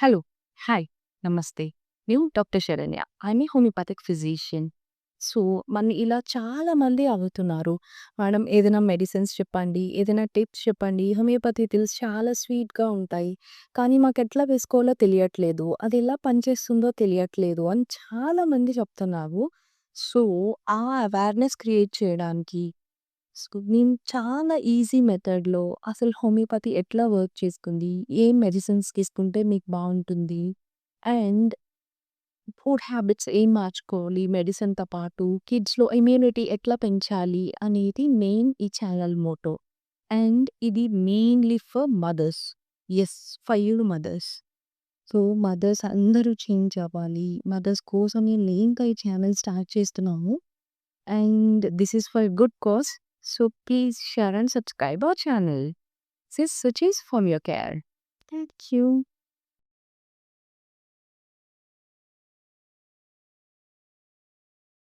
Hello. Hi. నమస్తే. నేను doctor Saranya. I'm a homoeopathic physician. So, ఇలా చాలా మంది అడుగుతున్నారు. మేడం ఏదైనా మెడిసిన్స్ చెప్పండి, ఏదైనా టిప్స్ చెప్పండి. హోమియోపతి పిల్స్ చాలా స్వీట్‌గా ఉంటాయి. కానీ మాకెట్లా వేసుకోవాలో తెలియట్లేదు. అదెలా పనిచేస్తుందో తెలియట్లేదు అని చాలామంది చెప్తున్నారు. సో, ఆ అవేర్‌నెస్ క్రియేట్ చేయడానికి నేను చాలా ఈజీ మెథడ్‌లో అసలు హోమియోపతి ఎట్లా వర్క్ చేస్తుంది? ఏ మెడిసిన్స్ తీసుకుంటే మీకు బావుంటుంది? అండ్ ఫుడ్ హ్యాబిట్స్ ఏం మార్చుకోవాలి మెడిసిన్‌తో పాటు? కిడ్స్‌లో ఇమ్యూనిటీ ఎట్లా పెంచాలి? అనేది మెయిన్ ఈ ఛానల్ మోటో. అండ్ ఇది mainly for mothers. Yes. For you mothers. So, mothers అందరూ చేంజ్ అవ్వాలి. మదర్స్ కోసమే మెయిన్‌గా ఈ ఛానల్ స్టార్ట్ చేస్తున్నాము. And this is for a good cause. So please share and subscribe our channel. This is Suchi's from your care. Thank you.